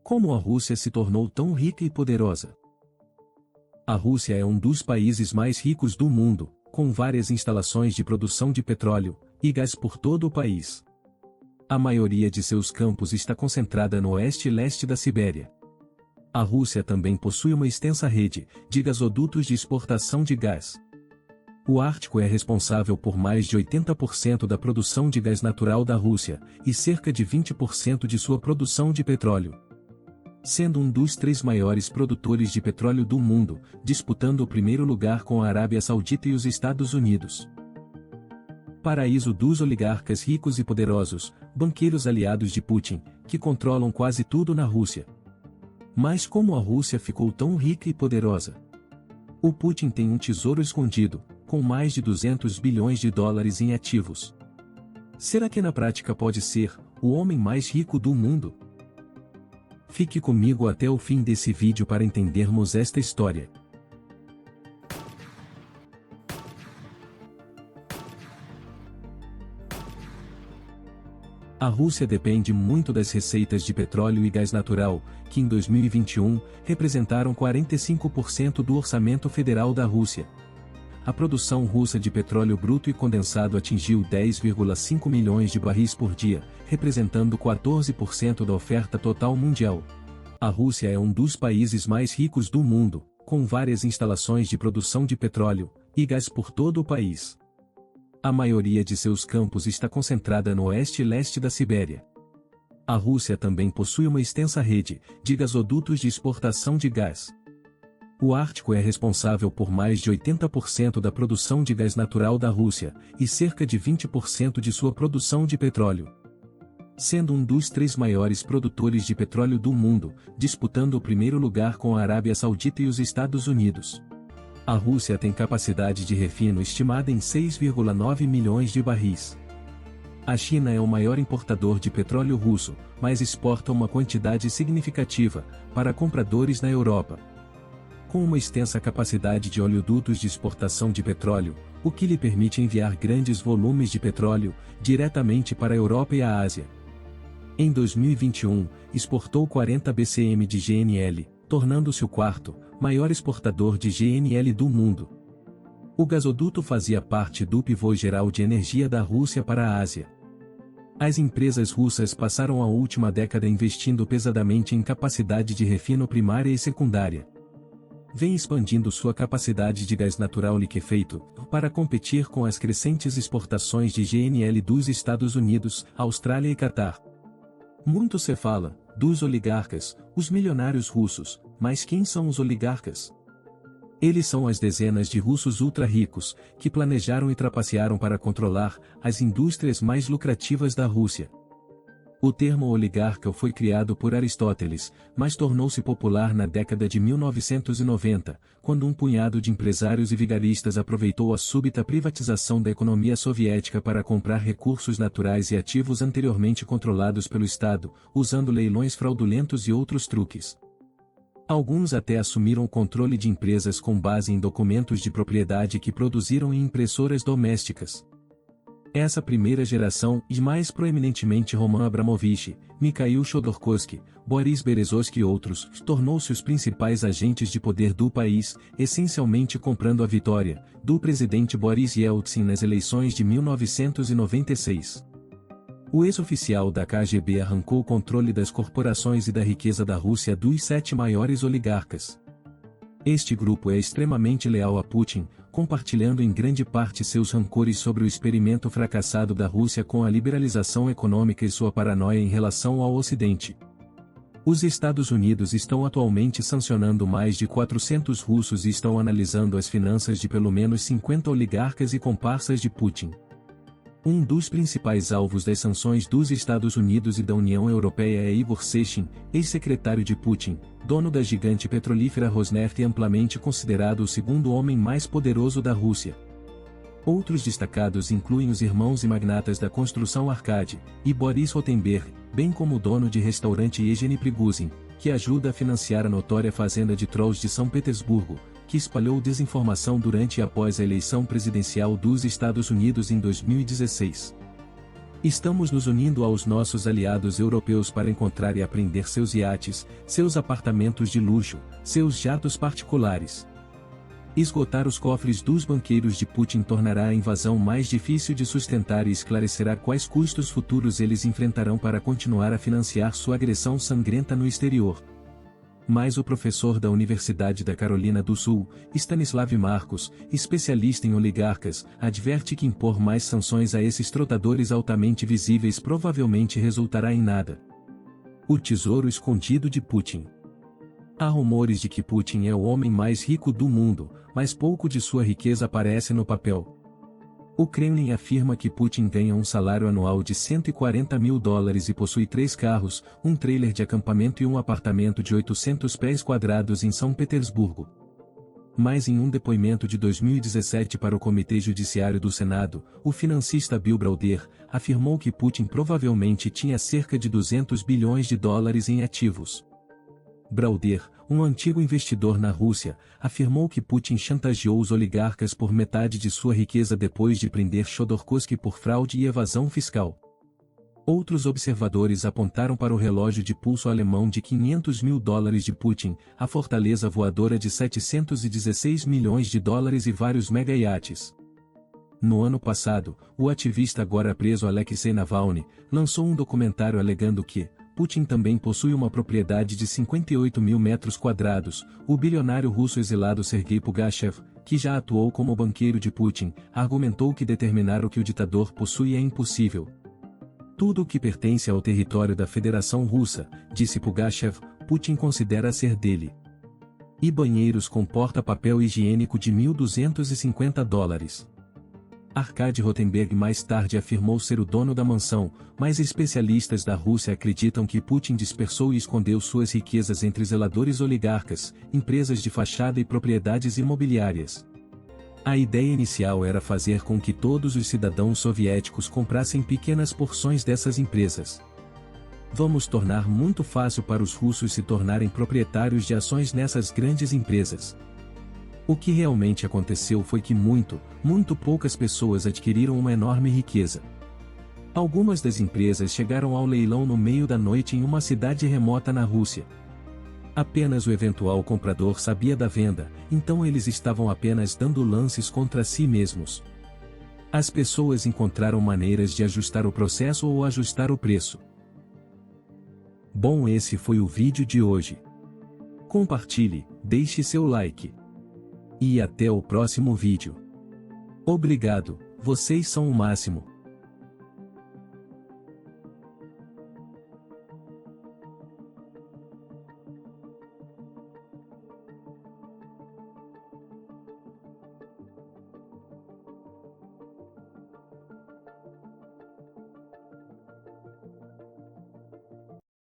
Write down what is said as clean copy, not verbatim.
Como a Rússia se tornou tão rica e poderosa? A Rússia é um dos países mais ricos do mundo, com várias instalações de produção de petróleo e gás por todo o país. A maioria de seus campos está concentrada no oeste e leste da Sibéria. A Rússia também possui uma extensa rede de gasodutos de exportação de gás. O Ártico é responsável por mais de 80% da produção de gás natural da Rússia e cerca de 20% de sua produção de petróleo, sendo um dos 3 maiores produtores de petróleo do mundo, disputando o primeiro lugar com a Arábia Saudita e os Estados Unidos. Paraíso dos oligarcas ricos e poderosos, banqueiros aliados de Putin, que controlam quase tudo na Rússia. Mas como a Rússia ficou tão rica e poderosa? O Putin tem um tesouro escondido, com mais de 200 bilhões de dólares em ativos. Será que na prática pode ser o homem mais rico do mundo? Fique comigo até o fim desse vídeo para entendermos esta história. A Rússia depende muito das receitas de petróleo e gás natural, que em 2021 representaram 45% do orçamento federal da Rússia. A produção russa de petróleo bruto e condensado atingiu 10,5 milhões de barris por dia, representando 14% da oferta total mundial. A Rússia é um dos países mais ricos do mundo, com várias instalações de produção de petróleo e gás por todo o país. A maioria de seus campos está concentrada no oeste e leste da Sibéria. A Rússia também possui uma extensa rede de gasodutos de exportação de gás. O Ártico é responsável por mais de 80% da produção de gás natural da Rússia e cerca de 20% de sua produção de petróleo, sendo um dos 3 maiores produtores de petróleo do mundo, disputando o primeiro lugar com a Arábia Saudita e os Estados Unidos. A Rússia tem capacidade de refino estimada em 6,9 milhões de barris. A China é o maior importador de petróleo russo, mas exporta uma quantidade significativa para compradores na Europa. Com uma extensa capacidade de oleodutos de exportação de petróleo, o que lhe permite enviar grandes volumes de petróleo diretamente para a Europa e a Ásia. Em 2021, exportou 40 bcm de GNL, tornando-se o 4º maior exportador de GNL do mundo. O gasoduto fazia parte do pivô geral de energia da Rússia para a Ásia. As empresas russas passaram a última década investindo pesadamente em capacidade de refino primária e secundária. Vem expandindo sua capacidade de gás natural liquefeito, para competir com as crescentes exportações de GNL dos Estados Unidos, Austrália e Catar. Muito se fala dos oligarcas, os milionários russos, mas quem são os oligarcas? Eles são as dezenas de russos ultra-ricos, que planejaram e trapacearam para controlar as indústrias mais lucrativas da Rússia. O termo oligarca foi criado por Aristóteles, mas tornou-se popular na década de 1990, quando um punhado de empresários e vigaristas aproveitou a súbita privatização da economia soviética para comprar recursos naturais e ativos anteriormente controlados pelo Estado, usando leilões fraudulentos e outros truques. Alguns até assumiram o controle de empresas com base em documentos de propriedade que produziram em impressoras domésticas. Essa primeira geração, e mais proeminentemente Roman Abramovich, Mikhail Chodorkovsky, Boris Berezovsky e outros, tornou-se os principais agentes de poder do país, essencialmente comprando a vitória do presidente Boris Yeltsin nas eleições de 1996. O ex-oficial da KGB arrancou o controle das corporações e da riqueza da Rússia dos 7 maiores oligarcas. Este grupo é extremamente leal a Putin, compartilhando em grande parte seus rancores sobre o experimento fracassado da Rússia com a liberalização econômica e sua paranoia em relação ao Ocidente. Os Estados Unidos estão atualmente sancionando mais de 400 russos e estão analisando as finanças de pelo menos 50 oligarcas e comparsas de Putin. Um dos principais alvos das sanções dos Estados Unidos e da União Europeia é Igor Sechin, ex-secretário de Putin, dono da gigante petrolífera Rosneft e amplamente considerado o segundo homem mais poderoso da Rússia. Outros destacados incluem os irmãos e magnatas da construção Arkady e Boris Rotenberg, bem como o dono de restaurante Evgeny Prigozhin, que ajuda a financiar a notória fazenda de trolls de São Petersburgo, que espalhou desinformação durante e após a eleição presidencial dos Estados Unidos em 2016. Estamos nos unindo aos nossos aliados europeus para encontrar e apreender seus iates, seus apartamentos de luxo, seus jatos particulares. Esgotar os cofres dos banqueiros de Putin tornará a invasão mais difícil de sustentar e esclarecerá quais custos futuros eles enfrentarão para continuar a financiar sua agressão sangrenta no exterior. Mas o professor da Universidade da Carolina do Sul, Stanislav Marcos, especialista em oligarcas, adverte que impor mais sanções a esses trotadores altamente visíveis provavelmente resultará em nada. O tesouro escondido de Putin. Há rumores de que Putin é o homem mais rico do mundo, mas pouco de sua riqueza aparece no papel. O Kremlin afirma que Putin ganha um salário anual de $140 mil e possui 3 carros, um trailer de acampamento e um apartamento de 800 pés quadrados em São Petersburgo. Mas em um depoimento de 2017 para o Comitê Judiciário do Senado, o financista Bill Browder afirmou que Putin provavelmente tinha cerca de $200 bilhões em ativos. Browder, um antigo investidor na Rússia, afirmou que Putin chantageou os oligarcas por metade de sua riqueza depois de prender Chodorkovsky por fraude e evasão fiscal. Outros observadores apontaram para o relógio de pulso alemão de $500 mil de Putin, a fortaleza voadora de $716 milhões e vários mega-iates. No ano passado, o ativista agora preso Alexei Navalny lançou um documentário alegando que Putin também possui uma propriedade de 58 mil metros quadrados. O bilionário russo exilado Sergei Pugachev, que já atuou como banqueiro de Putin, argumentou que determinar o que o ditador possui é impossível. Tudo o que pertence ao território da Federação Russa, disse Pugachev, Putin considera ser dele. E banheiros com porta-papel higiênico de $1.250. Arkady Rotenberg mais tarde afirmou ser o dono da mansão, mas especialistas da Rússia acreditam que Putin dispersou e escondeu suas riquezas entre zeladores oligarcas, empresas de fachada e propriedades imobiliárias. A ideia inicial era fazer com que todos os cidadãos soviéticos comprassem pequenas porções dessas empresas. Vamos tornar muito fácil para os russos se tornarem proprietários de ações nessas grandes empresas. O que realmente aconteceu foi que muito poucas pessoas adquiriram uma enorme riqueza. Algumas das empresas chegaram ao leilão no meio da noite em uma cidade remota na Rússia. Apenas o eventual comprador sabia da venda, então eles estavam apenas dando lances contra si mesmos. As pessoas encontraram maneiras de ajustar o processo ou ajustar o preço. Bom, esse foi o vídeo de hoje. Compartilhe, deixe seu like. E até o próximo vídeo. Obrigado, vocês são o máximo.